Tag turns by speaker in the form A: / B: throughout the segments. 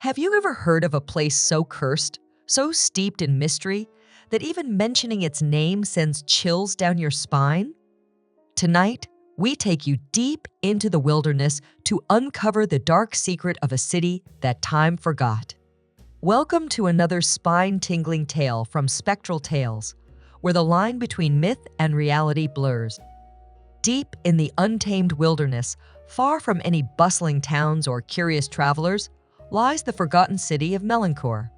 A: Have you ever heard of a place so cursed, so steeped in mystery, that even mentioning its name sends chills down your spine? Tonight, we take you deep into the wilderness to uncover the dark secret of a city that time forgot. Welcome to another spine-tingling tale from Spectral Tales, where the line between myth and reality blurs. Deep in the untamed wilderness, far from any bustling towns or curious travelers, lies the forgotten city of Melanchor.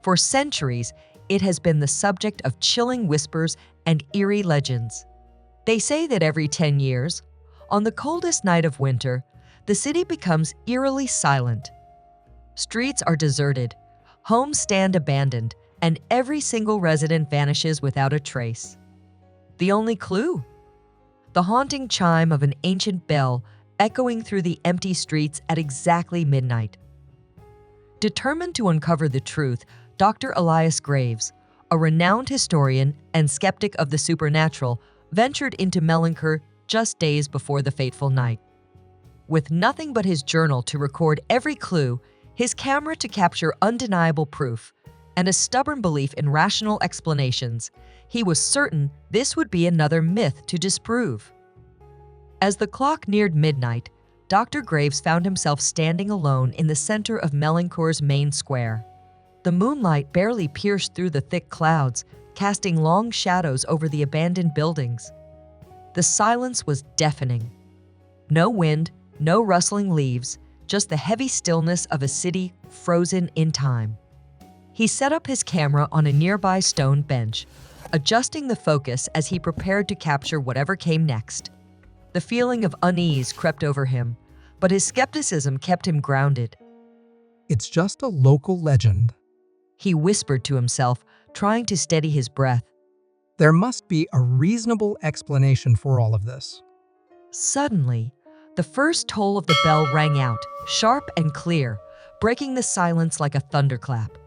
A: For centuries, it has been the subject of chilling whispers and eerie legends. They say that every 10 years, on the coldest night of winter, the city becomes eerily silent. Streets are deserted, homes stand abandoned, and every single resident vanishes without a trace. The only clue? The haunting chime of an ancient bell echoing through the empty streets at exactly midnight. Determined to uncover the truth, Dr. Elias Graves, a renowned historian and skeptic of the supernatural, ventured into Melanchor just days before the fateful night. With nothing but his journal to record every clue, his camera to capture undeniable proof, and a stubborn belief in rational explanations, he was certain this would be another myth to disprove. As the clock neared midnight, Dr. Graves found himself standing alone in the center of Melanchor's main square. The moonlight barely pierced through the thick clouds, casting long shadows over the abandoned buildings. The silence was deafening. No wind, no rustling leaves, just the heavy stillness of a city frozen in time. He set up his camera on a nearby stone bench, adjusting the focus as he prepared to capture whatever came next. The feeling of unease crept over him, but his skepticism kept him grounded.
B: It's just a local legend.
A: He whispered to himself, trying to steady his breath.
B: There must be a reasonable explanation for all of this.
A: Suddenly, the first toll of the bell rang out, sharp and clear, breaking the silence like a thunderclap.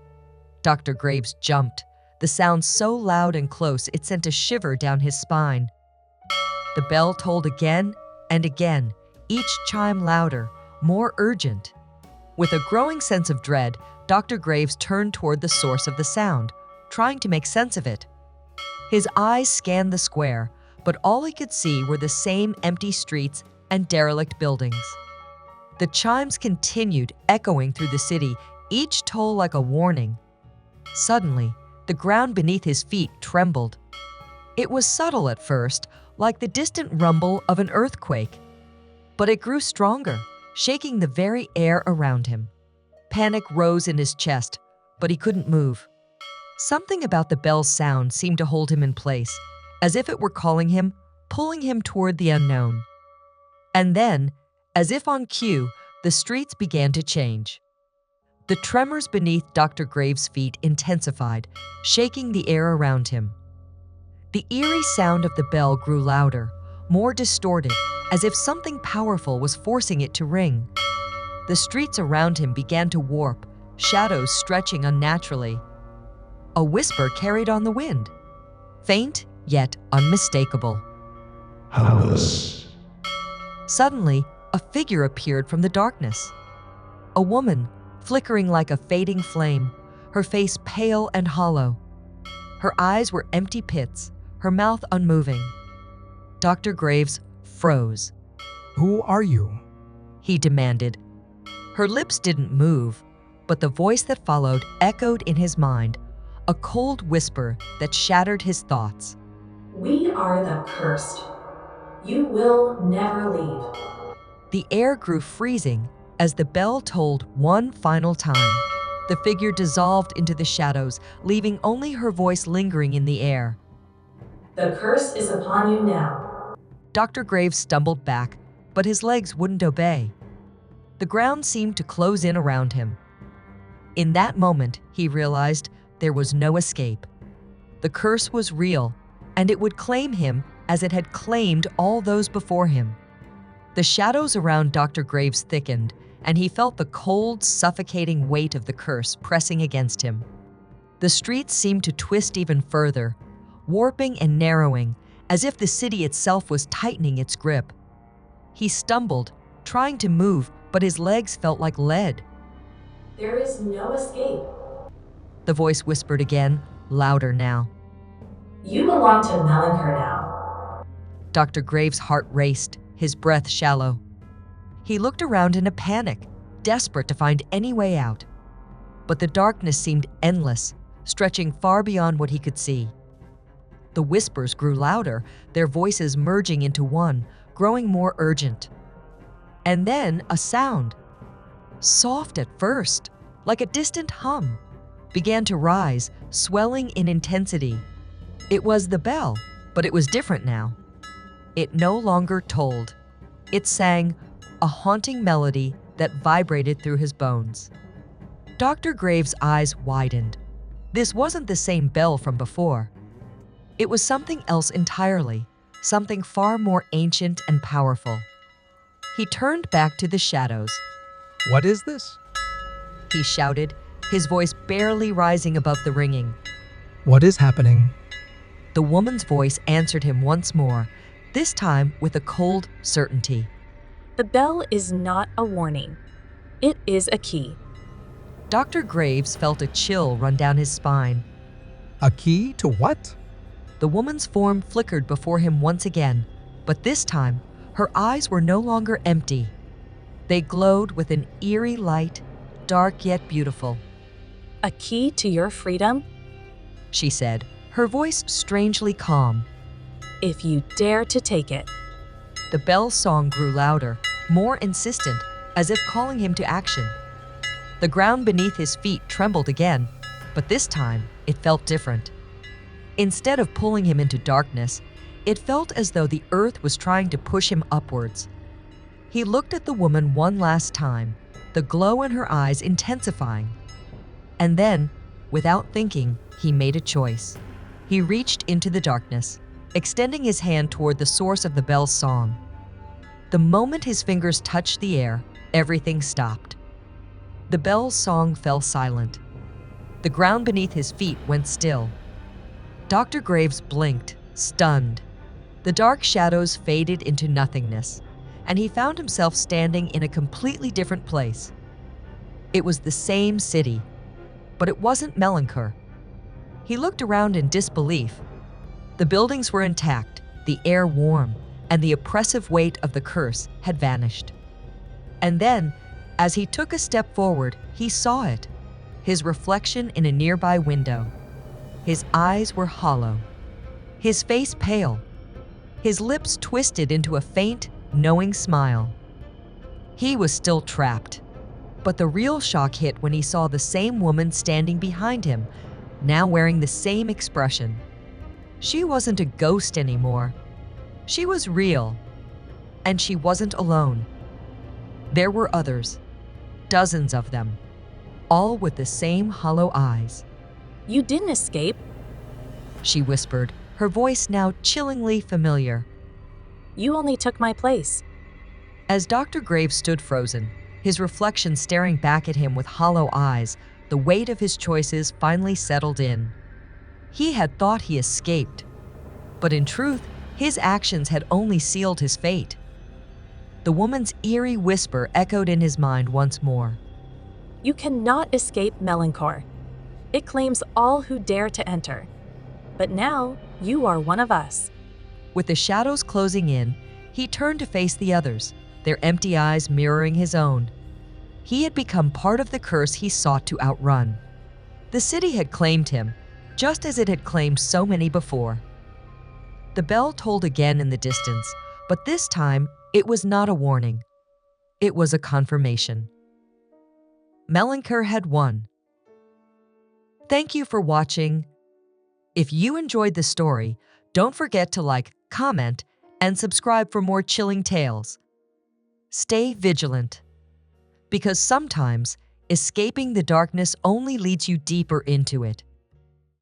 A: Dr. Graves jumped, the sound so loud and close it sent a shiver down his spine. The bell tolled again and again, each chime louder, more urgent. With a growing sense of dread, Dr. Graves turned toward the source of the sound, trying to make sense of it. His eyes scanned the square, but all he could see were the same empty streets and derelict buildings. The chimes continued echoing through the city, each toll like a warning. Suddenly, the ground beneath his feet trembled. It was subtle at first, like the distant rumble of an earthquake. But it grew stronger, shaking the very air around him. Panic rose in his chest, but he couldn't move. Something about the bell's sound seemed to hold him in place, as if it were calling him, pulling him toward the unknown. And then, as if on cue, the streets began to change. The tremors beneath Dr. Graves' feet intensified, shaking the air around him. The eerie sound of the bell grew louder, more distorted, as if something powerful was forcing it to ring. The streets around him began to warp, shadows stretching unnaturally. A whisper carried on the wind, faint yet unmistakable.
C: Help us.
A: Suddenly, a figure appeared from the darkness. A woman, flickering like a fading flame, her face pale and hollow. Her eyes were empty pits, her mouth unmoving. Dr. Graves froze.
B: Who are you?
A: He demanded. Her lips didn't move, but the voice that followed echoed in his mind, a cold whisper that shattered his thoughts.
D: We are the cursed. You will never leave.
A: The air grew freezing as the bell tolled one final time. The figure dissolved into the shadows, leaving only her voice lingering in the air.
D: The curse is upon you now.
A: Dr. Graves stumbled back, but his legs wouldn't obey. The ground seemed to close in around him. In that moment, he realized there was no escape. The curse was real, and it would claim him as it had claimed all those before him. The shadows around Dr. Graves thickened, and he felt the cold, suffocating weight of the curse pressing against him. The streets seemed to twist even further, warping and narrowing, as if the city itself was tightening its grip. He stumbled, trying to move, but his legs felt like lead.
D: There is no escape.
A: The voice whispered again, louder now.
D: You belong to Melanchor now.
A: Dr. Graves' heart raced, his breath shallow. He looked around in a panic, desperate to find any way out. But the darkness seemed endless, stretching far beyond what he could see. The whispers grew louder, their voices merging into one, growing more urgent. And then a sound, soft at first, like a distant hum, began to rise, swelling in intensity. It was the bell, but it was different now. It no longer tolled. It sang, a haunting melody that vibrated through his bones. Dr. Graves' eyes widened. This wasn't the same bell from before. It was something else entirely, something far more ancient and powerful. He turned back to the shadows.
B: What is this?
A: He shouted, his voice barely rising above the ringing.
B: What is happening?
A: The woman's voice answered him once more, this time with a cold certainty.
E: The bell is not a warning. It is a key.
A: Dr. Graves felt a chill run down his spine.
B: A key to what?
A: The woman's form flickered before him once again, but this time, her eyes were no longer empty. They glowed with an eerie light, dark yet beautiful.
E: A key to your freedom?
A: She said, her voice strangely calm.
E: If you dare to take it.
A: The bell song grew louder, more insistent, as if calling him to action. The ground beneath his feet trembled again, but this time it felt different. Instead of pulling him into darkness, it felt as though the earth was trying to push him upwards. He looked at the woman one last time, the glow in her eyes intensifying. And then, without thinking, he made a choice. He reached into the darkness, extending his hand toward the source of the bell's song. The moment his fingers touched the air, everything stopped. The bell's song fell silent. The ground beneath his feet went still. Dr. Graves blinked, stunned. The dark shadows faded into nothingness, and he found himself standing in a completely different place. It was the same city, but it wasn't Melanchor. He looked around in disbelief. The buildings were intact, the air warm, and the oppressive weight of the curse had vanished. And then, as he took a step forward, he saw it, his reflection in a nearby window. His eyes were hollow, his face pale, his lips twisted into a faint, knowing smile. He was still trapped, but the real shock hit when he saw the same woman standing behind him, now wearing the same expression. She wasn't a ghost anymore. She was real, and she wasn't alone. There were others, dozens of them, all with the same hollow eyes.
E: You didn't escape.
A: She whispered, her voice now chillingly familiar.
E: You only took my place.
A: As Dr. Graves stood frozen, his reflection staring back at him with hollow eyes, the weight of his choices finally settled in. He had thought he escaped, but in truth, his actions had only sealed his fate. The woman's eerie whisper echoed in his mind once more.
E: You cannot escape Melanchor. It claims all who dare to enter. But now, you are one of us.
A: With the shadows closing in, he turned to face the others, their empty eyes mirroring his own. He had become part of the curse he sought to outrun. The city had claimed him, just as it had claimed so many before. The bell tolled again in the distance, but this time it was not a warning. It was a confirmation. Melanchor had won. Thank you for watching. If you enjoyed the story, don't forget to like, comment, and subscribe for more chilling tales. Stay vigilant, because sometimes escaping the darkness only leads you deeper into it.